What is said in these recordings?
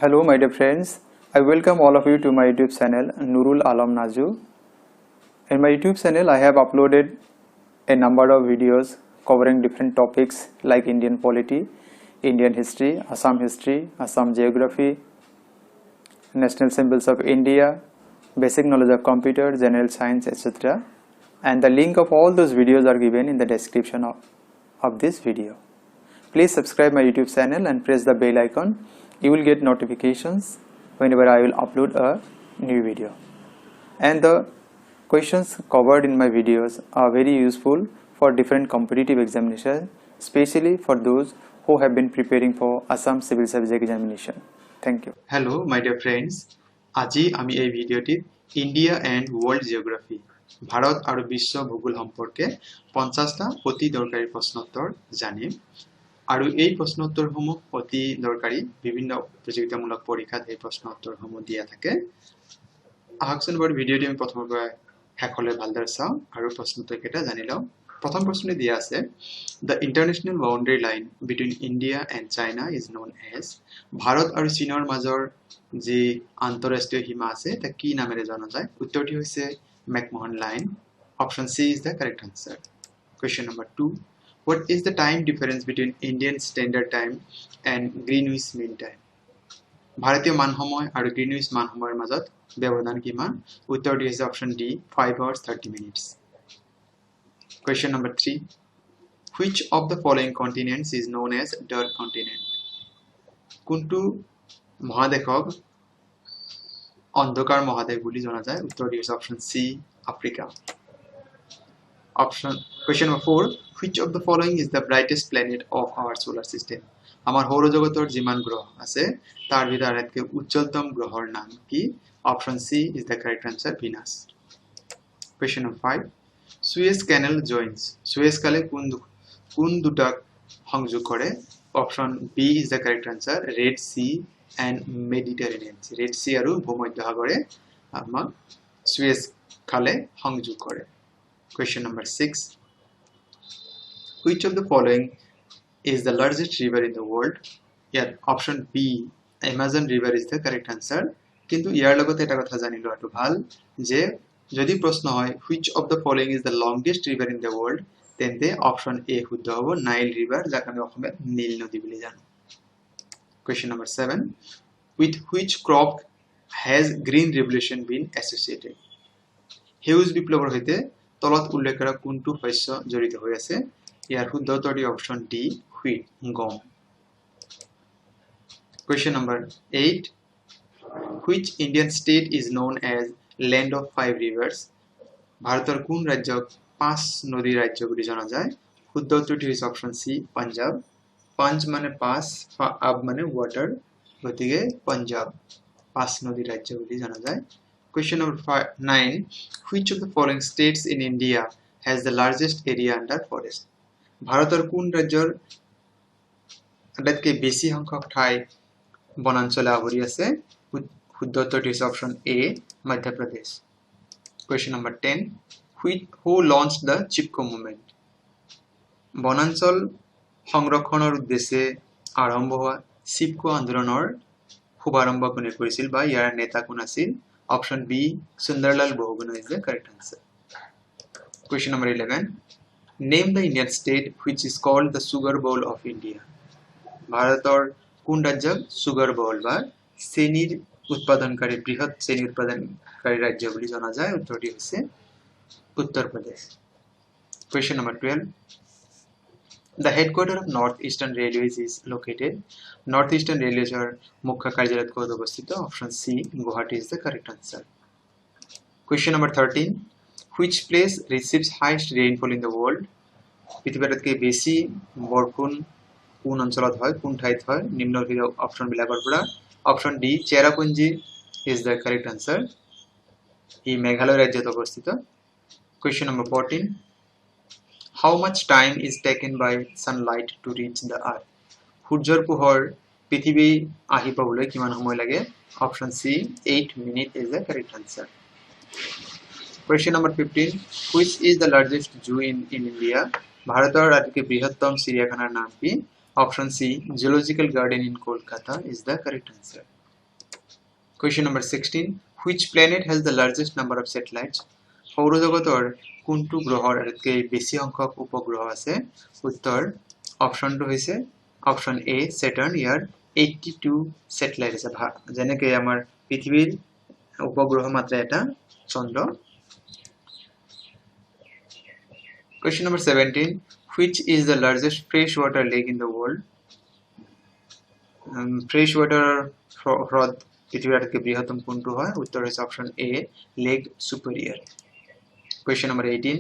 Hello my dear friends, I welcome all of you to my YouTube channel Nurul Alam Naju. In my YouTube channel I have uploaded a number of videos covering different topics like Indian polity, Indian history, Assam geography, national symbols of India, basic knowledge of computer, general science, etc. And the link of all those videos are given in the description of this video. Please subscribe my YouTube channel and press the bell icon. You will get notifications whenever I will upload a new video. And the questions covered in my videos are very useful for different competitive examinations, especially for those who have been preparing for Assam Civil Service examination. Thank you. Hello my dear friends. আজি আমি এই ভিডিওটিত India and world geography Bharat আৰু বিশ্ব ভূগোল সম্পৰ্কে 50টা অতি দৰকাৰী প্ৰশ্নোত্তৰ জানিম আৰু এই প্ৰশ্নোত্তৰসমূহ অতি দৰকাৰী বিভিন্ন প্ৰতিযোগিতামূলক পৰীক্ষাত এই প্ৰশ্নোত্তৰসমূহ দিয়া থাকে আহকচোন বৰ ভিডিওটি আমি প্ৰথমৰ পৰা শেষলৈ ভালদৰে চাওঁ আৰু প্ৰশ্নোত্তৰকেইটা জানি লওঁ প্ৰথম প্ৰশ্নটো দিয়া আছে The international boundary line between India and China is known as Bharat আৰু চীনৰ মাজৰ যে আন্তঃৰাষ্ট্ৰীয় সীমা আছে তা কি নামেৰে জনা যায় উত্তৰটি হৈছে McMahon line option C is the correct answer question number 2 what is the time difference between Indian standard time and Greenwich mean time ভাৰতীয় মান সময় আৰু গ্ৰীনউইচ মান সময়ৰ মাজত ব্যৱধান কিমান উত্তৰটি হৈছে option D 5 hours 30 minutes question number 3 which of the following continents is known as dark continent কোনটো মহাদেশক অন্ধকার মহাদেশ বুলি জনা যায় উত্তৰটি হৈছে option C Africa option question number 4 which of the following is the brightest planet of our solar system আমাৰ সৌৰজগতৰ যিমান গ্ৰহ আছে তাৰ ভিতৰত আটাইতকৈ উজ্জ্বলতম গ্ৰহৰ নাম কি option C is the correct answer Venus question number 5 Suez Canal joins Suez Canal কোন দুটা সংযোগ কৰে option B is the correct answer Red Sea and Mediterranean Sea Red Sea আৰু ভূমধ্যসাগৰে আমাক Suez খালে সংযোগ কৰে question number 6 which of the following is the largest river in the world here option B Amazon river is the correct answer কিন্তু ইয়াৰ লগতে এটা কথা জানি লোৱাটো ভাল যে যদি প্ৰশ্ন হয় which of the following is the longest river in the world তেন্তে option A শুদ্ধ হ'ব Nile river যাক আমি অসমীয়াত নীল নদী বুলি জানো question number 7 with which crop has green revolution been associated সেউজ বিপ্লৱৰ সৈতে তলত উল্লেখ কৰা কোনটো শস্য জড়িত হৈ আছে ইয়াৰ শুদ্ধ উত্তৰটি option D wheat গম question number 8 which Indian state is known as land of five rivers ভাৰতৰ কোন ৰাজ্যক পাঁচ নদী ৰাজ্য বুলি জনা যায় শুদ্ধ উত্তৰটি হৈছে option C পাঞ্জাব পাঞ্জ মানে পাঁচ আব মানে ওয়াটাৰ গতিকে পাঞ্জাব পাঁচ নদী ৰাজ্য বুলি জনা যায় question number 9 which of the following states in India has the largest area under forest ভাৰতৰ কোন ৰাজ্যৰ আটাইতকৈ বেছি সংখ্যক ঠাই বনাঞ্চলে আৱৰি আছে শুদ্ধ উত্তৰটি হৈছে option A Madhya Pradesh question number 10 who launched the Chipko movement বনাঞ্চল সংৰক্ষণৰ উদ্দেশ্যে আৰম্ভ হোৱা চিপকো আন্দোলনৰ শুভাৰম্ভ কোনে কৰিছিল বা ইয়াৰ নেতা কোন আছিল option B Sundarlal Bohuguna is the correct answer question number 11 name the Indian state which is called the sugar bowl of India ভাৰতৰ কোন ৰাজ্যক সুগাৰ bowl বা চেনিৰ উৎপাদনকাৰী বৃহৎ চেনি উৎপাদনকাৰী ৰাজ্য বুলি জনা যায় উত্তৰটি হৈছে Uttar Pradesh question number 12 the headquarter of Northeastern Railways is located Northeastern Railways er মুখ্য কাৰ্যালয় ক'ত অৱস্থিত option C Guwahati is the correct answer question number 13 which place receives highest rainfall in the world পৃথিৱীতকৈ বেছি বৰষুণ কোন অঞ্চলত হয় কোন ঠাইত হয় নিম্নলিখিত অপচন বিলাকৰ পৰা option D Cherrapunji is the correct answer ই মেঘালয় ৰাজ্যত অৱস্থিত question number 14 how much time is taken by sunlight to reach the earth সূৰ্যৰ পোহৰ পৃথিৱী আহি পাবলৈ কিমান সময় লাগে option C 8 minutes is the correct answer question number 15 which is the largest zoo in India ভাৰতৰ আটাইতকৈ বৃহত্তম চিৰিয়াখানাৰ নাম কি option C Zoological Garden in Kolkata is the correct answer Question number 16. Which planet has the largest number of satellites? সৌৰজগতৰ কোনটো গ্ৰহৰ আটাইতকৈ বেছি সংখ্যক উপগ্ৰহ আছে? উত্তৰ অপশনটো হৈছে option A Saturn, year 82 satellite আছে। যেনেকৈ আমাৰ পৃথিৱীৰ উপগ্ৰহ মাত্ৰ এটা চন্দ্ৰ। Question number 17. Which is the largest freshwater lake in the world? Freshwater হ্রদ পৃথিবীর আটাইতকৈ বৃহত্তম কোনটো হয়? উত্তৰ হৈছে option A Lake Superior. Question number 18.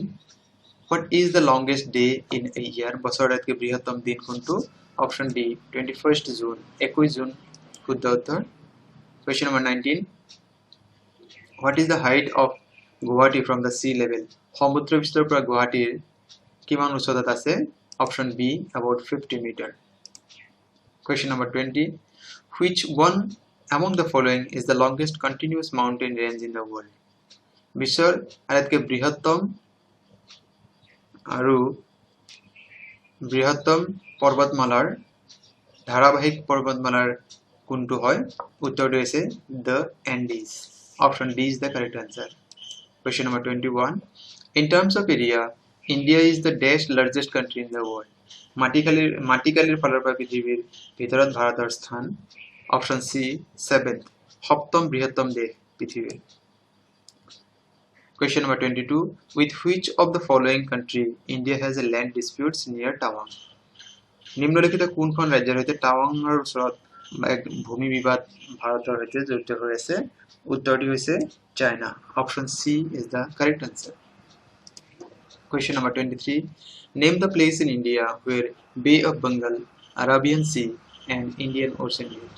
What is the longest day in a year? বছৰৰ আটাইতকৈ বৃহত্তম দিন কোনটো? Option D 21st June, 21 June শুদ্ধ উত্তৰ। Question number 19. What is the height of Guwahati from the sea level? সমুদ্র পৃষ্ঠৰ পৰা গুৱাহাটীৰ কিমান উচ্চতাত আছে? Option B about 50 meter. Question number 20. Which one among the following is the longest continuous mountain range in the world? বিশ্বৰ আটাইতকৈ বৃহত্তম পৰ্বতমালাৰ ধাৰাবাহিক পৰ্বতমালাৰ কোনটো হয়? উত্তৰটো হৈছে the Andes. Option D is the correct answer. Question number 21. In terms of area, India is the dash largest country in the world. মাটিকালিৰ ফালৰ পৰা পৃথিৱীৰ ভিতৰত ভাৰতৰ স্থান। অপশন সি 7th, সপ্তম বৃহত্তম দেশ পৃথিৱীৰ। Question number 22. With which of the following country India has a land disputes near Tawang? নিম্নলিখিত কোনখন ৰাজ্যৰ সৈতে টাৱাঙৰ ওচৰত এক ভূমি বিবাদ ভাৰতৰ সৈতে জড়িত হৈ আছে? উত্তৰটি হৈছে China. Option C is the correct answer. Question number 23. Name the place in India where Bay of Bengal, Arabian Sea and Indian Ocean meet.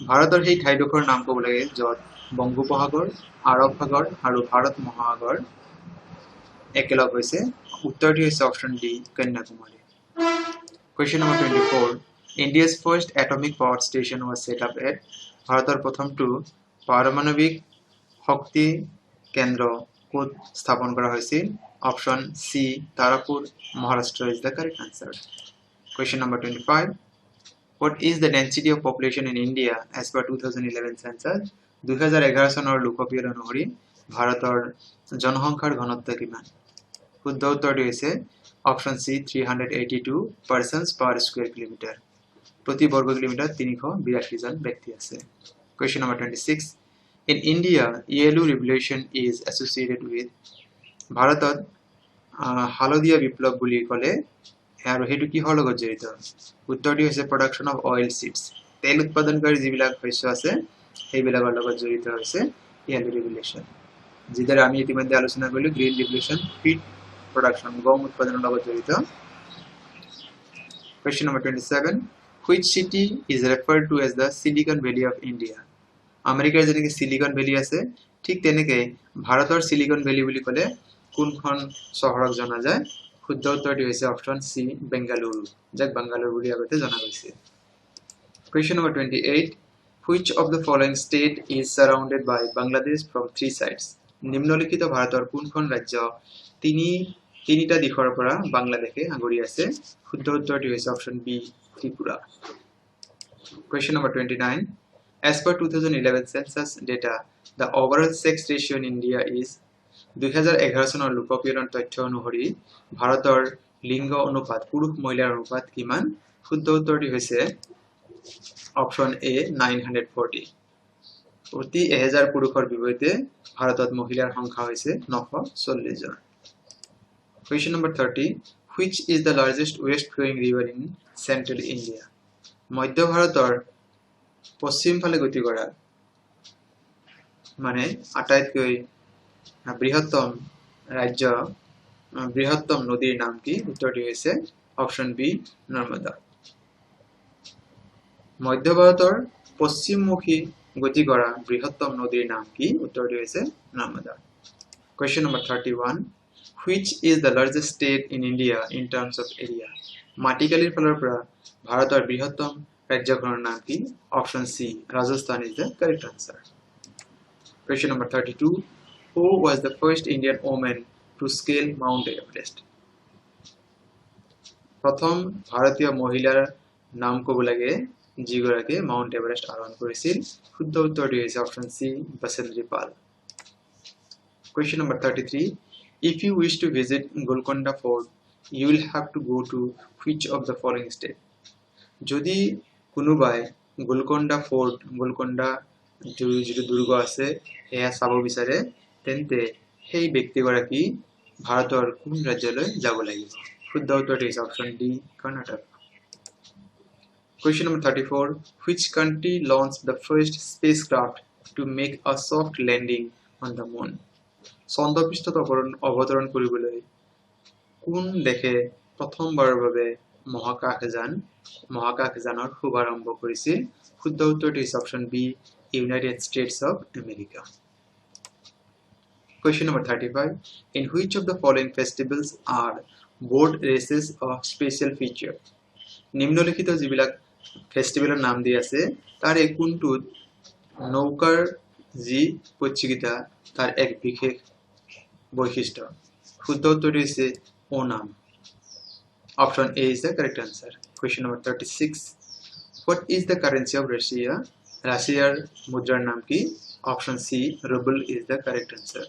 ভাৰতৰ সেই ঠাইডোখৰ নাম ক'ব লাগে য'ত বংগোপসাগৰ, আৰব সাগৰ আৰু ভাৰত মহাসাগৰ একেলগ হৈছে। উত্তৰটি হৈছে option D Kanyakumari. Question number 24. India's first atomic power station was set up at. ভাৰতৰ প্ৰথমটো পাৰমাণৱিক শক্তি কেন্দ্ৰ ক'ত স্থাপন কৰা হৈছিল? Option C Tarapur, Maharashtra is the correct answer. Question number 25. What is the density of population in India as per 2011 census? 2011 চনৰ লোকপিয়ল অনুসৰি ভাৰতৰ জনসংখ্যাৰ ঘনত্ব কিমান? শুদ্ধ উত্তৰটি হৈছে অপশন সি 382 persons per square kilometer. প্ৰতি বৰ্গ কিলোমিটাৰ 382 জন ব্যক্তি আছে। Question number 26. In India, yellow revolution is associated with. ভাৰতত হালধীয়া বিপ্লৱ বুলি ক'লে আৰু সেইটো কিহৰ লগত জড়িত? উত্তৰটি হৈছে প্ৰডাকশ্যন অফ অইল চিডছ। তেল উৎপাদনকাৰী যিবিলাক শস্য আছে সেইবিলাকৰ লগত জড়িত হৈছে yellow revolution। যিদৰে আমি ইতিমধ্যে আলোচনা কৰিলো গ্ৰীণ ৰিভলিউশ্যন ফিড প্ৰডাকশ্যন গম উৎপাদনৰ লগত জড়িত। Question number 27. Which city is referred to as the Silicon Valley of India? আমেৰিকাৰ যেনেকৈ সিলিকন ভেলী আছে ঠিক তেনেকৈ ভাৰতৰ সিলিকন ভেলী বুলি ক'লে কোনখন চহৰক জনা যায়? শুদ্ধ উত্তৰটি হৈছে অপশন সি বেংগালুৰু, যাক বাংগালোৰ বুলি আগতে জনা গৈছে। Question number 28. Which of the following state is surrounded by Bangladesh from 3 sides? নিম্নলিখিত ভাৰতৰ কোনখন ৰাজ্য তিনিটা দিশৰ পৰা বাংলাদেশে আগুৰি আছে? শুদ্ধ উত্তৰটি হৈছে option B Tripura. Question number 29. As per 2011 census data, the overall sex ratio in India is. 2011 চনৰ লোকপিয়লৰ তথ্য অনুসৰি ভাৰতৰ লিংগ অনুপাত পুৰুষ মহিলাৰ অনুপাত কিমান? শুদ্ধ উত্তৰটি হৈছে অপশন এ 940। প্ৰতি 1000 পুৰুষৰ বিপৰীতে ভাৰতত মহিলাৰ সংখ্যা হৈছে 940 জন। Question number 30. Which is the largest west flowing river in central India? মধ্য ভাৰতৰ পশ্চিম ফালে গতি কৰা মানে আটাইতকৈ বৃহত্তম নদীৰ নাম কি? উত্তৰটি হৈছে অপশন বি নৰ্মদা। মধ্য ভাৰতৰ পশ্চিমমুখী গতি কৰা বৃহত্তম নদীৰ নাম কি? উত্তৰটি হৈছে Narmada. Question number 31. Which is the largest state in India in terms of area? মাটিকালিৰ ফালৰ পৰা ভাৰতৰ বৃহত্তম ৰাজ্যখনৰ নাম কি? Option C Rajasthan is the correct answer. Question number 32. Who was the first Indian woman to scale Mount Everest? প্ৰথম ভাৰতীয় মহিলাৰ নাম ক'ব লাগে যিগৰাকীয়ে মাউণ্ট এভাৰেষ্ট আৰোহণ কৰিছিল শুদ্ধ উত্তৰটি হৈছে option C বসেন্দ্ৰী Pal Question number 33 If you wish to visit Golconda Fort you will have to go to which of the following state যদি কোনোবাই গোলকণ্ডা ফোর্ট গোলকণ্ডা যিটো দুৰ্গ আছে এয়া চাব বিচাৰে তেন্তে সেই ব্যক্তিগৰাকী ভাৰতৰ কোন ৰাজ্যলৈ যাব লাগিব শুদ্ধ উত্তৰটি হৈছে option D Karnataka Question number 34 Which country launched the first spacecraft to make a soft landing on the moon চন্দ্ৰপৃষ্ঠত অৱতৰণ কৰিবলৈ কোন দেশে প্ৰথমবাৰৰ বাবে মহাকাশযানৰ শুভাৰম্ভ কৰিছিল শুদ্ধ উত্তৰটি হৈছে option B United states of America Question number 35 In which of the following festivals are boat races a special feature নিম্নলিখিত যিবিলাক ফেষ্টিভেলৰ নাম দি আছে তাৰ কোনটোত নৌকাৰ যি প্ৰতিযোগিতা তাৰ এক বিশেষ বৈশিষ্ট্য শুদ্ধ উত্তৰটি হৈছে Onam Option A is the correct answer. Question number 36. What is the currency of Russia? Russia's mudrar naam ki? Option C, ruble is the correct answer.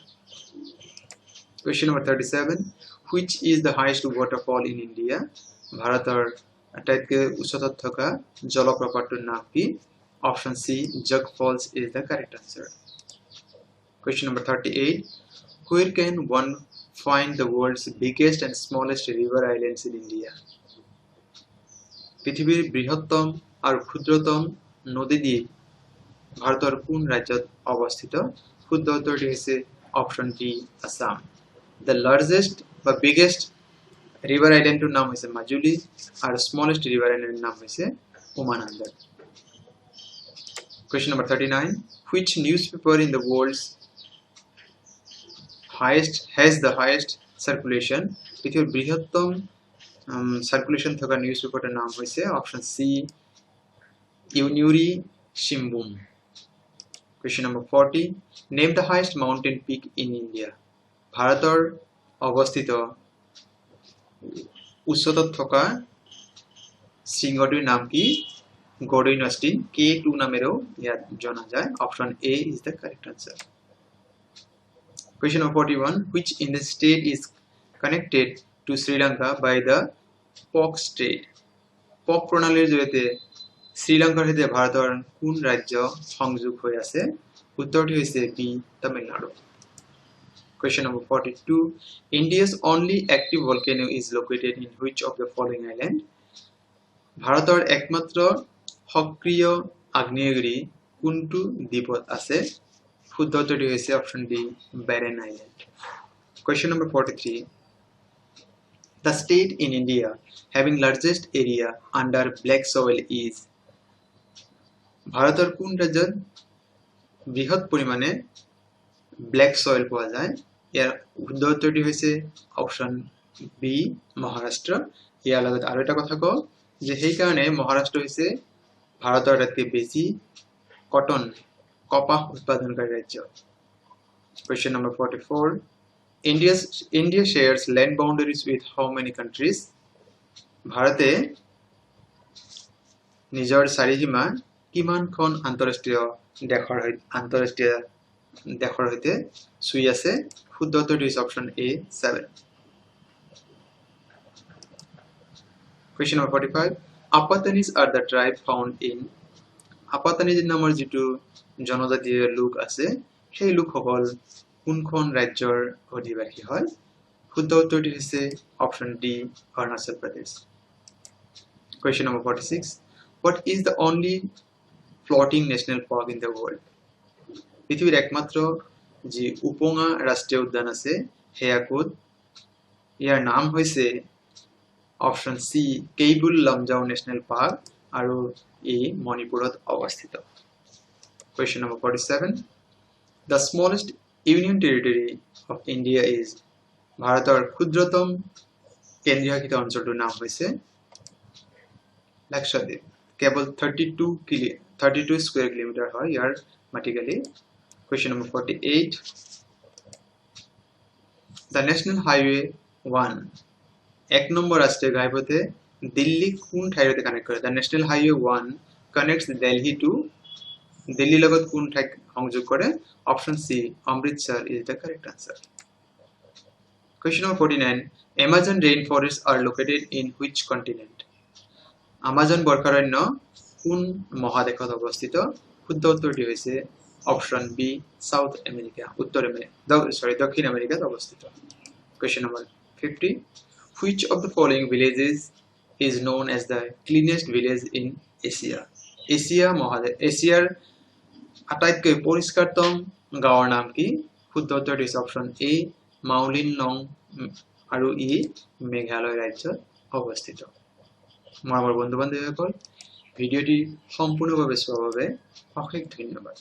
Question number 37. Which is the highest waterfall in India? Bharatar attaitke uchotot thoka jalaprapator naam ki? Option C, Jug Falls is the correct answer. Question number 38. Where can one find the world's biggest and smallest river islands in India পৃথিৱীৰ বৃহত্তম আৰু ক্ষুদ্ৰতম নদী দ্বীপ ভাৰতৰ কোন ৰাজ্যত অৱস্থিত শুদ্ধ উত্তৰটি হৈছে option D Assam the largest বা biggest river islandৰ নাম হৈছে মাজুলী আৰু smallest river islandৰ নাম হৈছে Umananda Question number 39 Which newspaper in the world's has the highest circulation পৃথিৱীৰ বৃহত্তম circulation থকা নিউজপেপাৰৰ নাম হৈছে option C ইউনিউৰি শিম্বুম Question number 40 Name the highest mountain peak in India ভাৰতৰ অৱস্থিত উচ্চতত থকা শৃংগটিৰ নাম কি গড়ৈনষ্টিন K2 নামেৰেও ইয়াত জনা যায় option A is the correct answer Question number 41 Which Indian state is connected to Sri Lanka by the POC Strait POC প্ৰণালীৰ জৰিয়তে শ্ৰীলংকাৰ সৈতে ভাৰতৰ কোন ৰাজ্য সংযোগ হৈ আছে উত্তৰটি হৈছে B Tamil Nadu Question number 42 India's only active volcano is located in which of the following island ভাৰতৰ একমাত্ৰ সক্ৰিয় আগ্নেয়গিৰি কোনটো দ্বীপত আছে শুদ্ধ উত্তৰটি হৈছে option D Barren Island Question number 43 The state in India having largest area under black soil is ভাৰতৰ কোন ৰাজ্যত বৃহৎ পৰিমাণে ব্ল্যাক সয়েল পোৱা যায় ইয়াৰ শুদ্ধ উত্তৰটি হৈছে অপশ্যন বি মহাৰাষ্ট্ৰ ইয়াৰ লগত আৰু এটা কথা কওঁ যে সেই কাৰণে মহাৰাষ্ট্ৰ হৈছে ভাৰতৰ আটাইতকৈ বেছি কটন কপাহ উৎপাদনকাৰী ৰাজ্য Question number 44 India shares land boundaries with how many countries ভাৰতে নিজৰ চাৰিসীমা কিমানখন আন্তঃৰাষ্ট্ৰীয় দেশৰ সৈতে চুই আছে শুদ্ধ উত্তৰটি হৈছে option A 7 Question number 45 Apatanis are the tribe found in Apatanis নামৰ যিটো জনজাতীয় লোক আছে সেই লোকসকল কোনখন ৰাজ্যৰ অধিবাসী হয় শুদ্ধ উত্তৰটি হৈছে option D Arunachal Pradesh Question number 46 What is the only floating national park in the world পৃথিৱীৰ একমাত্ৰ যি উপঙা ৰাষ্ট্ৰীয় উদ্যান আছে হেয়া ক'ত ইয়াৰ নাম হৈছে অপশ্যন সি কেইবুল লামজাও নেশ্যনেল পাৰ্ক আৰু ই মণিপুৰত অৱস্থিত Question number 47 The smallest union territory of India is ভাৰতৰ ক্ষুদ্ৰতম কেন্দ্ৰীয় শাসিত অঞ্চলটোৰ নাম হৈছে লাক্ষাদ্বীপ কেৱল 32 স্কয়াৰ কিলোমিটাৰ হয় ইয়াৰ মাটিকালি Question number 48 The National Highway 1 এক নম্বৰ ৰাষ্ট্ৰীয় ঘাইপথে দিল্লী কোন ঠাইতে কানেক্ট কৰে The National Highway 1 connects Delhi to Delhi লগত কোন ঠাইক সংযোগ কৰে option C Amritsar is the correct answer. Question number 49. Amazon rainforests are located in which continent? Amazon বৰ্ষাৰণ্য কোন মহাদেশত অৱস্থিত? শুদ্ধ উত্তৰটি হৈছে অপশন বি সাউথ আমেৰিকা দক্ষিণ আমেৰিকাত অৱস্থিত. Question number 50. Which of the following villages is known as the cleanest village in Asia? এছিয়াৰ আটাইতকৈ পৰিষ্কাৰতম গাঁৱৰ নাম কি? শুদ্ধ উত্তৰটি হৈছে অপশন এ মাউলিন নং আৰু ই মেঘালয় ৰাজ্যত অৱস্থিত. মৰমৰ বন্ধু বান্ধৱীসকল ভিডিঅ'টি সম্পূৰ্ণভাৱে চোৱাৰ বাবে অশেষ ধন্যবাদ.